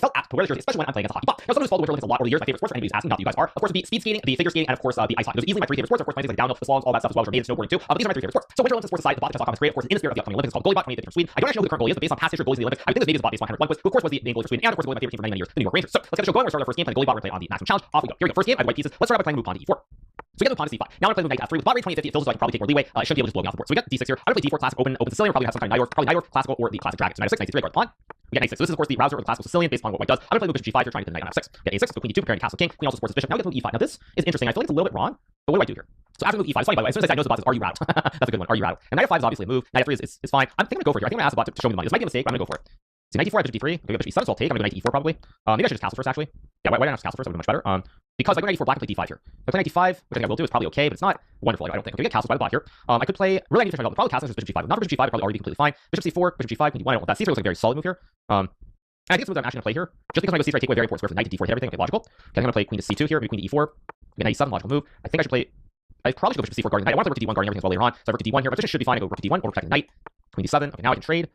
felt apt to wear the jersey, especially when I'm playing against a hockey buff. Now, someone who's followed the Winter Olympics a lot over the years, my favorite sports for anybody who's asking how you guys are, of course, would be speed skating, the figure skating, and of course, the ice hockey. Those are easily my three favorite sports. Of course, my things like downhill, the slaloms, all that stuff as well, which are made in snowboarding too. But these are my three favorite sports. So Winter Olympics Sports Society, the bot that chess.com is great, of course, in the spirit of the upcoming Olympics, called Goaliebot 2050 from Sweden. I don't actually know who the current goalie is, but based on past history of goalies in the Olympics, I think this maybe is the bot based on Henrik Lundqvist, who of course was the main goalie for Sweden, and of course, goalie my favorite team for many, many years, the New York Rangers. So let's get the show going. We're starting our first game, playing the Goaliebot. We're playing on the Maximum Challenge. Off we go. Here we go. First game, I have white pieces. Let's start out by playing move pawn to e4. So we get the pawn to c5. Now I'm going to play move knight to f3 with bot rate 2050. It feels like I can probably take more leeway. It shouldn't be able to just blow me off the board. So we got d6 here. I'm going to play d4 classic open Sicilian. Probably have some kind of knight or probably knight or classical or the classic dragon. So knight f6, knight c3, guard the pawn. We get knight 6. So this is of course the rouser or the classical Sicilian based on what white does. I'm going to play move bishop g5 here, trying to get the knight on f6. Get a6, go queen d2, preparing castle king. Queen also supports his bishop. Now we get move e5. Now this is interesting. I feel like it's a little bit wrong, but what do I do here? So after move e5, it's funny by the way. As soon as I say I know the bot says, are you rattled? That's a good one. Are you rattled? And knight f5 is obviously a move. Knight f3 is fine. I'm thinking I'm going to go for it here. I think I'm going to ask the bot to show me the money. This might be a mistake, but I'm going to go for it. So knight d4, I bishop d3. Okay, bishop e7, so I'll take. I'm going to go knight e4 probably. Maybe I should just castle first actually. Yeah, why don't I just castle first? That would be much better. Because I go knight e4, black can play d5 here. If I play knight d5, which I think I will do, is probably okay, but it's not wonderful. I don't think. Okay, we get castled by the bot here. I could play really I need to try to probably castle versus bishop g5. Not for bishop g5, probably already be completely fine. Bishop c4, bishop g5, queen d1. I don't want that. c3 looks like a very solid move here. And I think it's move that I'm actually going to play here. Just because when I go c3, I take away very important squares from knight to d4 hit everything. Okay, logical. Okay, I'm going to play queen to c2 here, maybe queen to e4, maybe knight e7, logical move. I think I should play. I probably should go bishop c4 guarding knight. I want to work to d1 guarding everything as well later on. So I work to d1 here. My position should be fine. I go rook to d1, or protecting knight. Queen d7. Okay, now I can trade.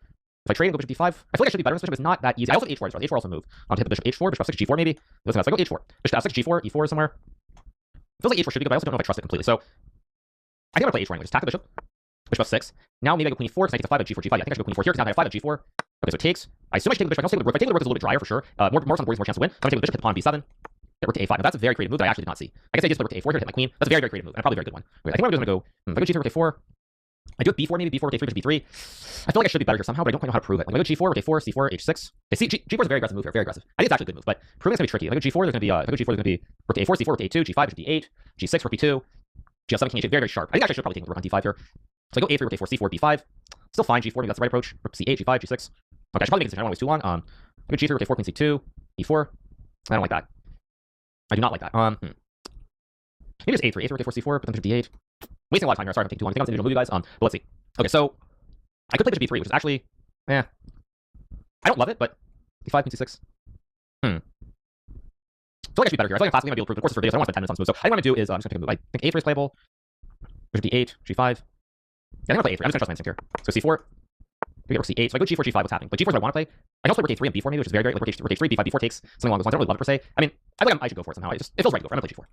If I trade, I go bishop d5. I feel like I should be better in this position, but it's not that easy. I also have h4 as well. H4 also move. To hit the bishop h4, bishop f6, g4 maybe. Listen, so I go h4. Bishop f6, g4, e4 somewhere. Feels like h4 should be good, but I also don't know if I trust it completely. So I think I'm gonna play h4 anyway. Just attack the bishop. Bishop f6. Now maybe I go queen e4, because knight takes f5 at g4, g5. Yeah, I think I should go queen e4 here, because now I have 5 at g4. Okay, so it takes. I assume I should take the bishop. I can also take the rook. If I take the rook, it's a little bit drier for sure. More on the board is more chance to win. So I'm gonna take the bishop, hit the pawn b7. Get rook to a5. Now that's a very creative move that I actually did not see. I guess I just play rook to a4 here to hit my queen. That's a very, very creative move, and probably a very good one. Okay, I think what I'm gonna do is I'm gonna go. If I go g3, rook to a4. I do it b4 maybe, b4, rook to a3, bishop b3. I feel like I should be better here somehow, but I don't quite know how to prove it. Like, if I go g4, rook to a4, c4, h6. Okay, see, g4 is a very aggressive move here, very aggressive. I think it's actually a good move, but proving it's gonna be tricky. If I go g4, there's gonna be if I go g4, there's gonna be rook to a4, c4, rook to a2, g5, bishop d8, g6, rook b2, g7, king h8, very, very sharp. I think actually I should probably take the rook on d5 here. So I go a3, rook to a4, c4, b5. Still fine, g4, maybe that's the right approach. Rook c8, g5, g6. Okay, I should probably make a decision. I don't want to waste too long. I go g3, rook to a4, queen c2, e4. I don't like that. I do not like that. Maybe just a3, rook to a4, c4, but then bishop d8. Wasting a lot of time here. Sorry if I'm taking too long. I think I'm individual move, you guys. But let's see. Okay, so I could play bishop b3, which is actually, I don't love it, but d5, queen c6. I feel like I should be better here. I feel like I'm classically going to be able to prove. Of course, it's for videos. I don't want to spend 10 minutes on this move. So I think what I'm going to do is I'm just going to pick a move. I think a3 is playable. Bishop d8, g5. Yeah, I think I'm going to play a3. I'm just going to trust my instinct here. So c4. We get rook c8. So I go g4, g5. What's happening? But g4 is what I want to play. I can also play rook a3 and b4 maybe, which is very, very like rook a3, b5, b4 takes something along those lines. I don't really love it per se. I mean, I feel like I should go for it somehow. It feels right to go for it. I'm going to play g4.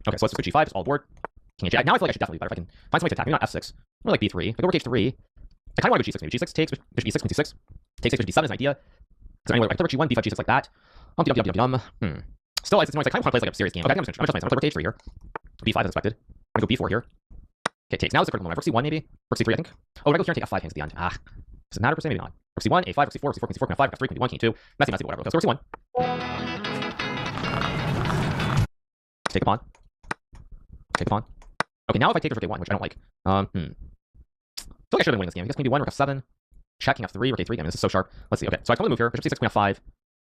Okay, so let's just go g5. Just all aboard. King h8. Now I feel like I should definitely be better. If I can find some way to attack. Maybe not f6. More like b3. If I go rook h3. I kind of want to go g6 maybe. G6 takes, bishop e6, queen c6. Takes 6, bishop d7 is an idea. So anyway, I can play rook g1, b5, g6 like that. Still, it's annoying. I kind of want to play like a serious game. Okay, I think I'm just going to play rook h3 here. b5 is expected. I'm going to go b4 here. Okay, takes. Now it's a critical moment. Rook c1 maybe. Rook c3 I think. Oh, when I go here and take f5 hangs at the end. Does it matter per se? Maybe not. Rook c1, a5, rook c4, rook c4, queen c4, queen f5, f3, queen d1, king 2. Messy, whatever. Okay, so rook c1. Take a pawn. Take a pawn. Okay, now if I take rook a1, which I don't like. I feel like I should have been winning this game. I guess queen d1, rook f7. Checking f3, rook a3. I mean, this is so sharp. Let's see. Okay, so I can only move here. Bishop c6, queen f5.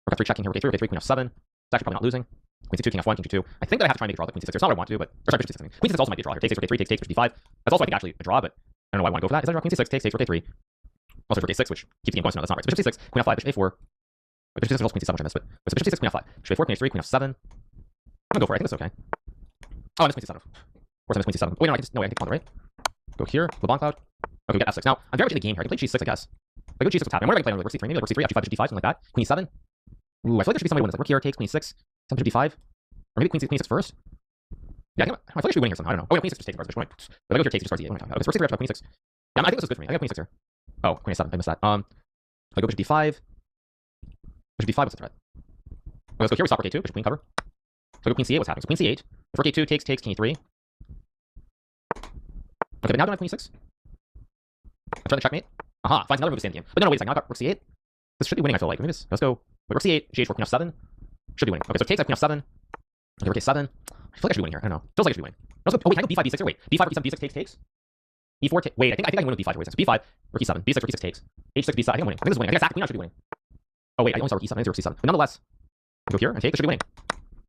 Rook f3 checking here. Rook a3, queen f7. It's actually probably not losing. Queen c2, king f1, king g2. I think that I have to try and make a draw with queen c6. It's not what I want to do, but or sorry, bishop c6. Queen c6 also might be a draw here. Takes rook a3, takes rook d5. That's also I think actually a draw, but I don't know why I want to go for that. Is that a draw? Queen c6 takes rook a3. Also rook a6, which keeps the game going. So no, that's not right. So bishop c6, queen f5, bishop a4. Bishop c6 also queen c7, which I missed, but bishop c6, queen f5. Bishop a4, queen h3, queen f7. I'm gonna go for it. I think that's okay. Oh, I missed queen c7. Of course I missed queen c7. Wait, no, I can take pawn, right? Go here, LeBlanc cloud. Okay, we got f6. Now, I'm very much in the game here. I can play g6, I guess. If I go g6, what's happening? I'm going to play like rook c3, maybe like rook c3, f5, bishop d5, something like that. Queen e7. Ooh, I feel like there should be somebody winning this. Like rook here takes queen e6, some bishop d5. Or maybe queen e6 first. Yeah, I feel like I should be winning here somehow. I don't know. Oh, yeah, queen e6 just takes the first bishop. If I go here takes, just starts the 8. Okay, so rook c3, queen e6. Yeah, I think this is good for me. I got queen e6 here. Oh, queen e7. I missed that. If I go bishop d5. Bishop d5, what's the threat? Okay, let's go here. We stop rook a2, bishop queen cover. So I go queen c8, what's happening? So queen c8. If rook a2 takes, king e3. Okay, but now do I have queen e6? I'm trying to checkmate. Aha, finds another move to stay in the game. But no, wait a second. Now I've got rook c8. This should be winning, I feel like. Maybe let's go. Wait, rook c8, g8, queen f7. Should be winning. Okay, so takes, I have queen f7. Okay, rook a7. I feel like I should be winning here. I don't know. Feels like I should be winning. Let's go. Oh, wait, can I go b5, b6 here? Wait. b5, rook e7, b6 takes. e4 wait, I think I can win with b5 here. So b5, rook e7, b6, rook e6 takes. h6, b7. I think I'm winning. I think this is winning. I think I sack queen, I should be winning. Oh, wait, I only saw rook e7. I need rook e7. But nonetheless, I go here and take. This should be winning.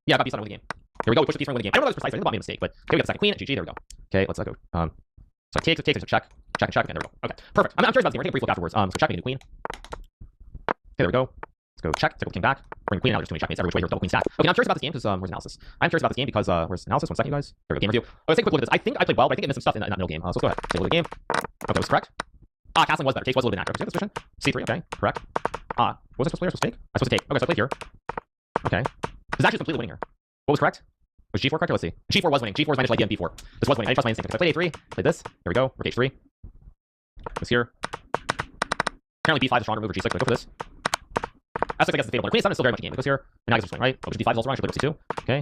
Yeah, I got b7 win the game. Here we go. We push the b7 win the game. I don't know if that was precise. I think the bot made a mistake, but okay, we got the second queen. GG. There we go. Okay, let's go. So I take, so check. Check. Okay, there we go. Okay, perfect. I'm curious about this game. We're gonna take a brief look afterwards. So check, make a new queen. Okay, there we go. Let's go check. Take the king back. Bring queen out. There's too many checkmates every which way here. Double queen stack. Okay, now I'm curious about this game because where's analysis? I'm curious about this game because where's analysis? 1 second, you guys. There we go. Game review. Oh, let's take a quick look at this. I think I played well, but I think I missed some stuff in that middle game. So let's go ahead. Take a look at the game. Okay, that was correct. Castling was better. Takes was a little bit inaccurate. This position. C3. Okay, correct. What was I supposed to play? Supposed to take? I supposed to take. Okay, so I played here. Okay. This is actually completely winning here. What was correct? Was G4 correct? Let's see. G4 was winning. G4 was managed like the M4. This was winning. I trust my instinct. So I played A3. Played this. Here we go. Rook H3. This here. Apparently B5 is a stronger move for G6. So I go for this. That's like I guess the fatal. Queen A7 is still very much a game. It goes here. And now I guess we're swing, right? Rook D5 is also wrong. I should play Rook C2. Okay.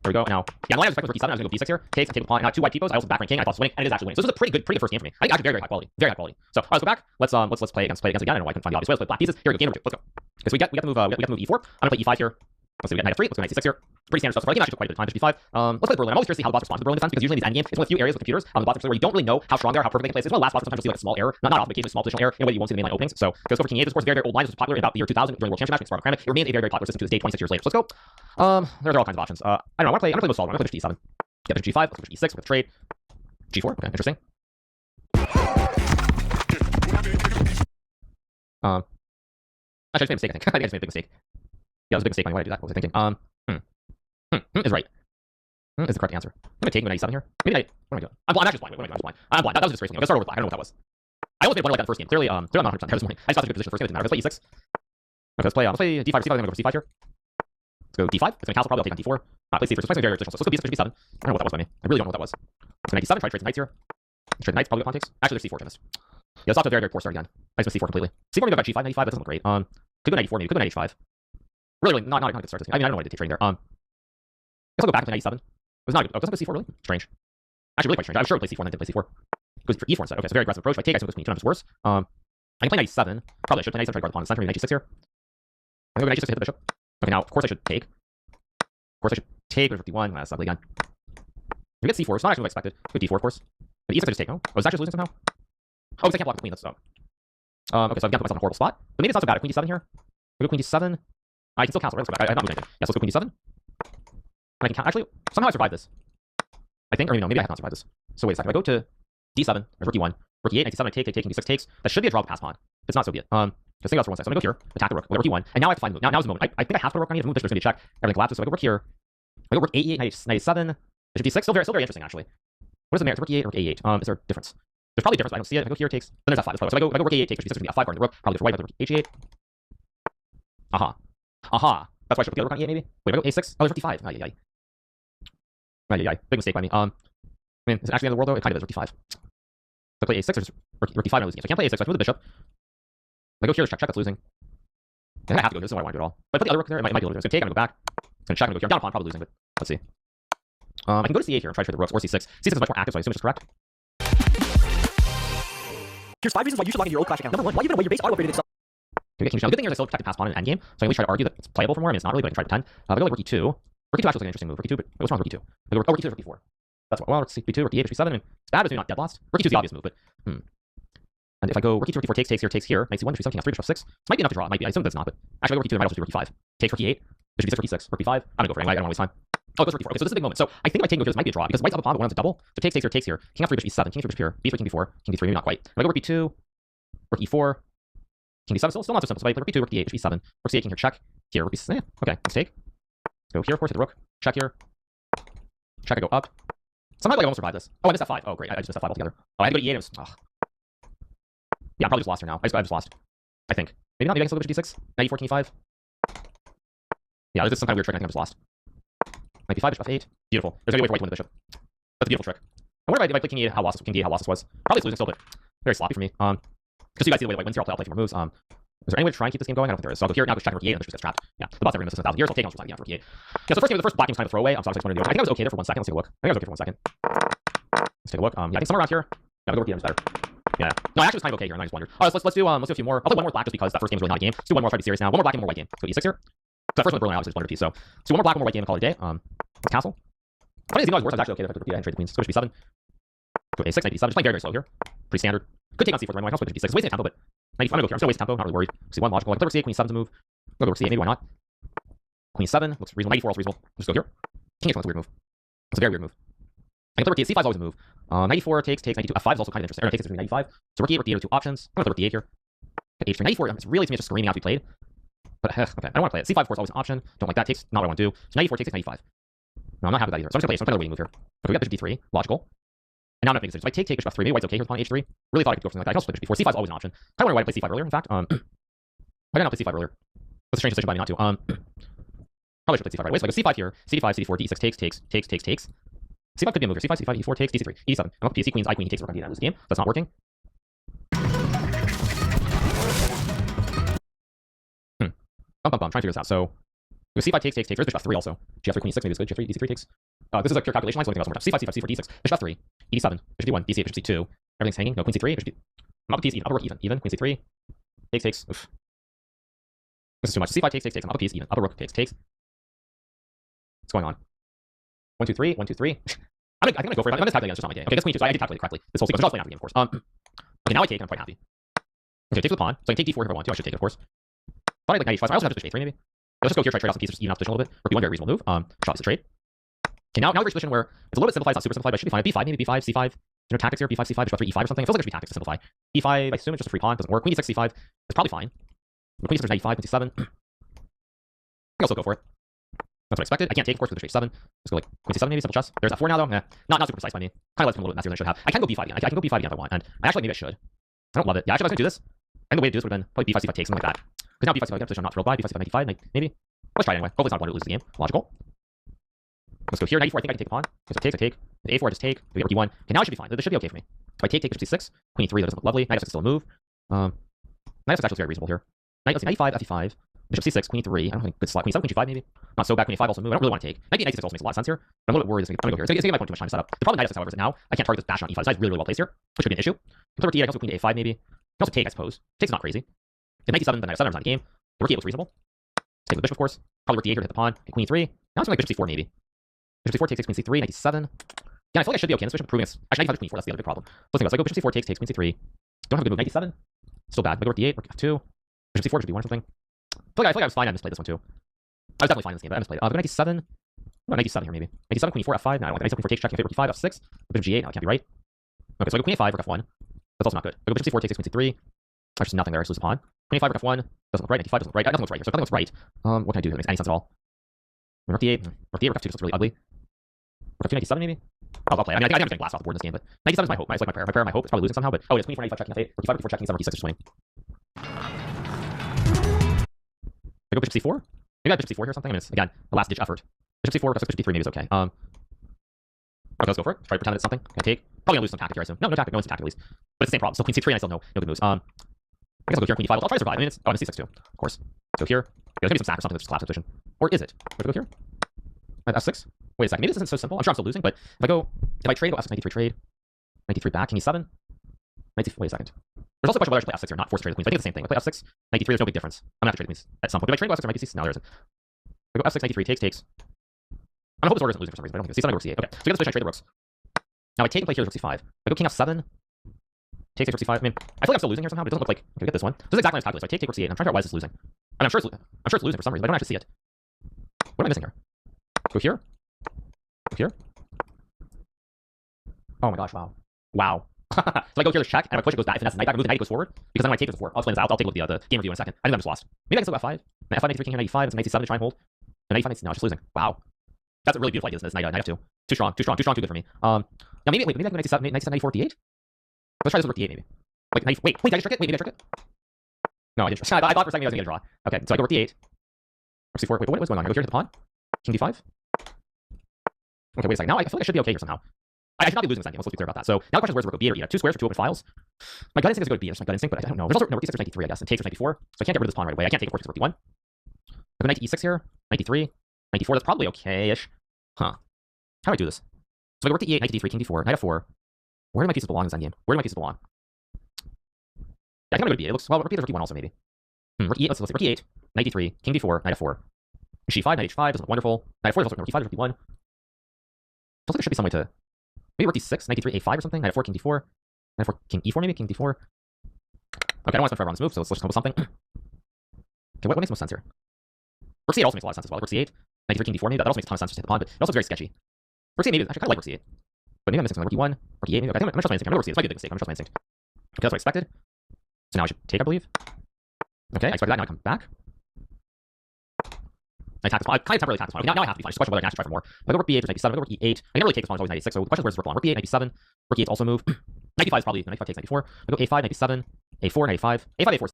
There we go. Now, yeah, I was expecting Rook D7. I was going to go D6 here. Takes, I take a pawn. Now 2 white peoples. I also back rank king. I thought it was winning, and it is actually winning. So this is a pretty good first game for me. I think actually very, very high quality. Very high quality. So let's go back. Let's play against again. I don't know why I couldn't find the obvious way. Let's play black pieces. Here we go. Game number 2. Let's go. Okay, so we got to move E4. I'm gonna play E5 here. Let's see, we got knight F3. Let's go knight C6 here. Pretty standard stuff. So I think actually took quite a bit of time. Just B5. Let's play Berlin. I'm always curious to see how the bots respond to the Berlin defense because usually in these endgames, it's one of the few areas with computers on the bots where you don't really know how strong they are, how perfect they can play. It's one of the last bots sometimes you'll see like a small error, not often, occasionally a small positional error in a way you won't see in the mainline openings. So goes over King 8. This of course very, very old line. This was popular in about the year 2000 during the World Championship match against Sparta Kramnik. It remains a very, very popular system to this day, 26 years later. So let's go. There are all kinds of options. I don't know. I'm gonna play most solid. I'm gonna play G7. Yeah, G5. Let's go G6 with trade. G4. Okay, interesting. Actually, I just made a mistake. I think. I think I just made a big mistake. Yeah, it was a big mistake. Why did I do that? What was I thinking? Is right. Is the correct answer. I'm gonna take knight E7 here. Maybe knight. What am I doing? I'm actually blind. What am I doing? I'm blind. I'm blind. That was a disgraceful. I'm gonna start over with black. I don't know what that was. I almost made a blunder like that in the first game. Clearly, I'm not 100% there this morning. I just got such a good position first game. It didn't matter. Let's play E6. Okay, let's play D5 or C5. I'm gonna go for C5 here. Let's go D5. It's gonna castle. Probably I'll take on D4. Play C4. So it's very, very positional. So let's go B6 B7. I don't know what that was by me. I really don't know what that was. Let's go knight D7. Try to trade some knights here. Trade the knights. Probably good pawn takes. Actually, there's C4 to this. Yeah, let's off to a very, very poor start again. I just missed C4 completely. C4 maybe got G5, knight E5. That doesn't look great. Could go knight E4 maybe. Could go knight H5. Really, not a good start. I mean, I don't know what I did trading there. I guess I'll go back to knight E7. It was not good. Oh, doesn't play C4 really? Strange. Actually, really quite strange. I was sure I would play C4 and then did play C4. Goes for E4 instead. Okay, so very aggressive approach. If I take, I assume it goes Queen E2, it's worse. I can play knight E7. Probably I should play knight E7, try to guard the pawn in the center, maybe knight G6 here. I'm gonna go knight G6 to hit the bishop. Okay, now, of course I should take. Of course I should take with D1. That's ugly again. We get C4. It's not actually what I expected. Go D4, of course. But E6 I just take, no? Oh, is that just losing somehow? Oh, because I can't block the queen, that's so. Okay, so I've got to put myself in a horrible spot. But maybe it's not so bad. Queen D7 here. We go Queen D7. I can still cancel, right? Let's go back. I'm not losing anything. Yeah, so let's go Queen D7. And I can actually, somehow I survived this. I think, or no, maybe I have not survived this. So wait a second. If I go to D7, there's Rook E1, Rook E8, Knight D7, I take, King D6 takes. That should be a draw with pass pawn. If it's not, so be it. Just think about it for one second. So I'm gonna go here, attack the rook, Rook E1, and now I have to find the move. Now's the moment. I think I have to work on it. Move this, there's gonna be a check. Everything collapses. So I go Rook here. I go Rook A8, Knight E7, Bishop D6. Still very interesting actually. What is the merit? Rook E8, Rook A8. Is there a difference? There's probably a difference, but I don't see it. If I go here, takes. Then there's F5. So if I go Rook A8, takes Bishop D6, gonna be F5 guarding the rook. Probably for white, but Rook H8. Aha. That's why I should put the other rook on E8 maybe. Wait, if I go A6. Oh, there's Rook D5. Big mistake by me. I mean, is it actually the end of the world though? It kind of is. Rook D5. So I play A6 or just Rook D5 and losing. So I can't play A6. So I move the bishop. If I go here, check. That's losing. I think I have to go. This is what I want to do at all. But I put the other rook there. It might be a little bit. It's gonna take. I'm gonna go back. It's gonna check. I'm gonna go here. I'm down a pawn. Probably losing, but let's see. I can go to C8 here and try to trade the rooks or C6. C6 is much more active, so I assume it's correct. Here's 5 reasons why you should log into your old Clash account. Number 1, why even away your base auto-upgraded itself. Okay, King G. Now, the good thing is I still protect the pass pawn in endgame, so I can at least try to argue that it's playable for more. I mean, it's not really, but I can try to pretend. I go like Rook E2. Rook E2 actually looks like an interesting move. Rook E2, but what's wrong with Rook E2? I go Rook E2 Rook E4. That's what. Well, Rook B2, Rook E8, Rook E7. I mean, it's bad, but it's not dead lost. Rook E2 is the obvious move, but And if I go Rook E2, Rook E4 takes here, Knight C1, Bishop C7, King F3, Bishop F6. This might be enough to draw. It might be. I assume that's not, but actually I go Rook E2, I might also do Rook E5. Takes Rook E8, Bishop D6, Rook E6, Rook E5. I'm gonna go for it anyway. I don't want to waste time. Oh, it goes Rook E4. Okay, so this is a big moment. So I think if I take here, this might be a draw because white's up a pawn, but one has a double. So takes here, King F3, Bishop E7, King F3, Bishop here, B3, King B4, King D3, maybe not quite. If I go Rook E2, Rook E4, King D7, still not so simple. So I play Rook E2, Rook E8, Bishop E7, Rook C8, King here, check. Here, Rook E6. Okay, let's take. Let's go here, of course, hit the rook. Check here. Check, I go up. Somehow I almost survived this. Oh, I missed F5. Oh, great. I just missed F5 altogether. Oh, I had to go to E8. It was, yeah, I'm probably just lost here now. I just lost. I think. Maybe not. Maybe I can still go Bishop D6. Knight E4, King E5. Yeah, this is some kind of weird trick. I think I'm just lost. Knight B5, Bishop F8. Beautiful. There's no way for white to win the bishop. That's a beautiful trick. I wonder if I play King E8, how lost this was. Probably losing still, but very sloppy for me. Just so you guys see the way white wins here, I'll play a few more moves. Is there any way to try and keep this game going? I don't think there is. So I'll go here, now go check Rook E8, and the bishop gets trapped. Yeah, the bot's never been missed in 1,000 years. I'll take on Rook E8. Yeah, so the first black game was kind of a throwaway. So I was like, I think I was okay there for 1 second. Let's take a look. I think I was okay for 1 second. Let's take a look. Yeah, I think somewhere around here. Yeah, I'll go Rook E8 is better. Yeah. No, I actually was kind of okay here, and I just wondered. Alright, let's do a few more. I'll play one more black just because that first game was really not a game. Let's do one more, try to be serious now. One more black and one more white game. Let's go E6 here. So that first one with Berlin obviously was blunder piece. So let's do one more black, one more white game and call it a day. Castle. Funny is, even though I was worse, I was actually okay if I took Rook E8 and trade the queens. So Bishop B7. Go A6, Knight B7. Just playing very, very slow here. Pretty standard. Could take on C4 the right way. I can also play Bishop B6. It's wasting tempo, but Knight I'm gonna go here. I'm still wasting tempo. Not really worried. C1 logical. I can play Rook C8, Queen 7's a move. Go Rook C8, maybe why not? Queen 7 looks reasonable. Knight E4 also reasonable. Just go here. King H1 is a weird move. It's a very weird move. I can play Rook E8. C5 is always a move. Knight E4 takes. Knight E2. F5 is also kind of interesting. Or takes between Knight E5. So Rook E8, Rook D8 are two options. I'm gonna play Rook D8 here. H3. Knight E4. It's really to me just screaming out to be played. But okay, I don't want to play it. C5 of course always an option. Don't like that. Takes not what I want to do. So Knight E4 takes Knight E5. No, I'm not happy with that either. So I'm just gonna play it. So I'm gonna play a waiting move here. Okay, we got Bishop D3. Logical. And now I'm not making decisions. If I take Bishop F3, maybe white's okay with pawn H3. Really thought I could go for something like that. I can also play Bishop B4. C5 is always an option. I wonder why I played C5 earlier. In fact, I got out to c5 earlier. That's a strange decision by me not to. Probably should play c5 right away. So I go c5 here, c5, c4, d6 takes. c5 could be a move here. c5, c5, e4 takes, d3, e7. I'm up PC queens, I queen, he takes, we're going to do that in this game. That's not working. Trying to figure this out. So we go c5 takes. There's bishop f3 also. G3 queen e6 maybe is good. G3, d3 takes. This is a pure calculation line, so I think that's more time. c5, c4, d6. Bishop f3, e7, bishop d1, d8, bishop c2. Everything's hanging. No, queen c3, bishop d. I'm up a piece even. Upper rook even. Queen c3. Takes. Oof. This is too much. c5 takes. I'm up a piece even. Upper rook takes. What's going on? 1, 2, 3. 1, 2, 3. I think I'm gonna go for it. I'm gonna calculate against just on my day. Okay, that's queen 2. So I did calculate it correctly. This whole sequence. I'll explain after the game, of course. Okay, now I take and I'm quite happy. Okay, take the pawn. So I can take d4 if I want to. I should take it, of course. Thought I like knight h5. I also have to bishop a3 maybe. Let's just go here, try to trade off some pieces, even out the position a little bit. Rook b1, very reasonable move. Shot is a trade. Okay, now we reach a position where it's a little bit simplified, it's not super simplified, but it should be fine. b5, maybe b5, c5. You know, tactics here, b5, c5, bishop 3, e5 or something. It feels like it should be tactics to simplify. e5, I assume it's just a free pawn, doesn't work. Queen e6, c5 is probably fine. Queen e6, knight e5, queen c7. I can also go for it. That's what I expected. I can't take, of course, with the h7. Let's go like queen c7 maybe, simple chess. There's f4 now though. Not super precise by me. Kind of left him a little bit messier than I should have. I can go b5 again. I can go b5 again if I want, and I actually maybe I should. I don't love it. Yeah, actually I was gonna do this. And the way to do this would have been probably b5, c5 takes, something like that. Because now b5, c5 position I'm not thrilled by. b5, c5, knight e5, maybe. Let's try it anyway. Hopefully it's not one to lose the game. Logical. Let's go here. Knight e4, I think I can take the pawn. Okay, so I take. a4, I just take. Maybe d1. Okay, now it should be fine. This should be okay for me. If I take bishop c6, queen e3, that doesn't look lovely. Knight f6 is still a move. Knight f6 actually is very reasonable here. Let's see, knight e5, f5, bishop c6, queen e3. I don't think good slot. Queen 7, queen g5 maybe. Not so bad. Queen e5 also move. I don't really want to take. Knight e6 also makes a lot of sense here. But I'm a little bit worried. I'm gonna go here. It's gonna get my point too much time to set up. The problem with knight f6, however, is that now I can't target this bastion on e5. This knight's really well placed here, which could be an issue. Rook d8, I can also queen to a5 maybe. I can also take, I suppose. Take's not crazy. If knight e7, then knight f7 is not a game. Rook e8 looks reasonable. Take the bishop, of course. Probably rook d8 here to hit the pawn. Okay, queen e3. Now it's like bishop c4 maybe. Bishop c4 takes, queen c3, knight e7. Yeah, I feel like I should be okay in this position, proving it's actually knight e5 to queen e4. That's the other big problem. So let's think about it. So I go bishop c4 takes, queen c3. Don't have a good move. Knight e7. Still bad. I go rook d8, rook f2. Bishop c4, bishop d1 or something. I feel like I was fine. I misplayed this one too. I was definitely fine in this game, but I misplayed it. Go knight e7. No, knight e7 here maybe. Knight e7, queen e4, f5. No, I don't want that. Knight e7, queen e4 takes, check. Rook e5, f6. Bishop g8. No, it can't be right. Okay, so I go queen a5, rook f1. That's also not good. I go bishop c4 takes, queen c3. There's just nothing there. I just lose a pawn. Queen a5, rook f1. Doesn't look right. Knight e5 doesn't look right. Nothing looks right here. So nothing looks right. What can I do that makes any sense at all? Rook d8. Rook d8, rook f2 just looks really ugly. Rook f2, knight e7 maybe. I'll play it. I mean, I think I'm getting blasted off the board in this game, but knight e7 is my hope. It's like my prayer. My prayer, my hope. It's probably losing somehow, but oh, it's queen 4, knight e5, checking f8. Rook e5, rook 4, checking 7, rook e6, just winning. I go bishop c4. Maybe I have bishop c4 here or something. I mean, it's again a last ditch effort. Bishop c4, bishop d3 maybe is okay. Okay, let's go for it. Try to pretend that it's something. I take. Probably gonna lose some tactic here, I assume. No tactic. No instant tactic at least. But it's the same problem. So queen c3 and I still no good moves. I guess I'll go here. Queen e5. I'll try to survive. I mean, it's and c6 too, of course. So here. There's gonna be some sack or something that's just collapse position. Or is it? Do I go here? f6. Wait a second. Maybe this isn't so simple. I'm sure I'm still losing, but if I trade, go f6, knight d3 trade. Knight d3 back. King e7. Knight d4. Wait a second. There's also a question whether I should play f6 or not. Force trade the queens. I think it's the same thing. I play f6. Knight d3. There's no big difference. I'm gonna have to trade the queens at some point. Do I trade go f6 or knight d6? No, there isn't. I go f6, knight d3 takes. I hope this order isn't losing for some reason, but I don't think so. c7, rook c8. Okay, so against this position, I trade the rooks. Now I take and play here rook c5. I go king f7. Take rook c5. I mean, I feel like I'm still losing here somehow, but it doesn't look like okay, we get this one. This is exactly what I was calculating. So I take rook c8. And I'm trying to figure out why this is losing. I mean, I'm sure it's losing for some reason, but I don't actually see it. What am I missing here? Go here. Go here. Oh my gosh! Wow. So I go here, this check, and if I push it goes back. If that's knight back, I move the knight, it goes forward because then when I take it forward. I'll explain this out. I'll take a look at the game review in a second. I think I'm just lost. Maybe I can still go f5. Knight f5, knight d3, king, knight e5. It's knight c7 to try and hold. And knight e5, no, it's just losing. Wow. That's a really beautiful idea. This knight f2. Too strong, too good for me. Now maybe I can go knight c7, knight c7, knight e4, d8. Let's try this with rook d8 maybe. Like knight. Wait, did I just trick it? Wait, maybe I trick it? No, I didn't. I thought for a second I was gonna get a draw. Okay, so I go rook d8. Rook c4. Wait, what's going on? I go here to the pawn. King d5. Okay, wait a second. Now I feel like I should be okay here somehow. I should not be losing this endgame. Let's be clear about that. So now the question is where's rook b8 or e? 2 squares for 2 open files. My gut instinct is to go to b. That's my gut instinct, but I don't know. There's also no rook d6 or knight d3, I guess. And takes or knight d4. So I can't get rid of this pawn right away. I can't take it because rook d1. I go knight to e6 here. Knight d3. Knight d4. That's probably okay-ish. Huh. How do I do this? So I go rook d8, knight d3, king d4, knight f4. Where do my pieces belong in this endgame? Where do my pieces belong? Yeah, I can go to b8. It looks well. Rook b8 or rook d1 also maybe. Rook e8. Let's see. Rook e8, knight d3, king d4, knight f4. g5, knight h5 doesn't look wonderful. Knight f4 is also rook e5, rook d1. Feels like there should be some way to maybe rook d6, knight d3, a5 or something. Knight f4, king d4, knight f4, king e4 maybe, king d4. Okay, I don't want to spend forever on this move, so let's just come up with something. Okay, what makes most sense here? Rook c8 also makes a lot of sense as well. Rook c8, knight d3, king d4 maybe. That also makes a ton of sense to hit the pawn, but it also is very sketchy. Rook c8 maybe actually kind of like rook c8, but maybe I'm missing something. Rook e1, rook e8 maybe. Okay, I think I'm just my instinct. I'm gonna rook c8. This might be a big mistake. I'm just my instinct. Okay, that's what I expected. So now I should take, I believe. Okay, I expected that. Now I come back. I attack this pawn. I kind of temporarily attack this pawn. Now I have to be fine. Just a question whether I can actually try for more. If I go rook b8, there's knight b7. I go rook e8. I never really take this pawn. It's always knight e6. So the question is where's rook belong? Rook b8, knight b7. Rook e8 also move. Knight b5 is probably knight b5 takes knight b4. I go a5, knight b7, a4, knight a5. a5, a4.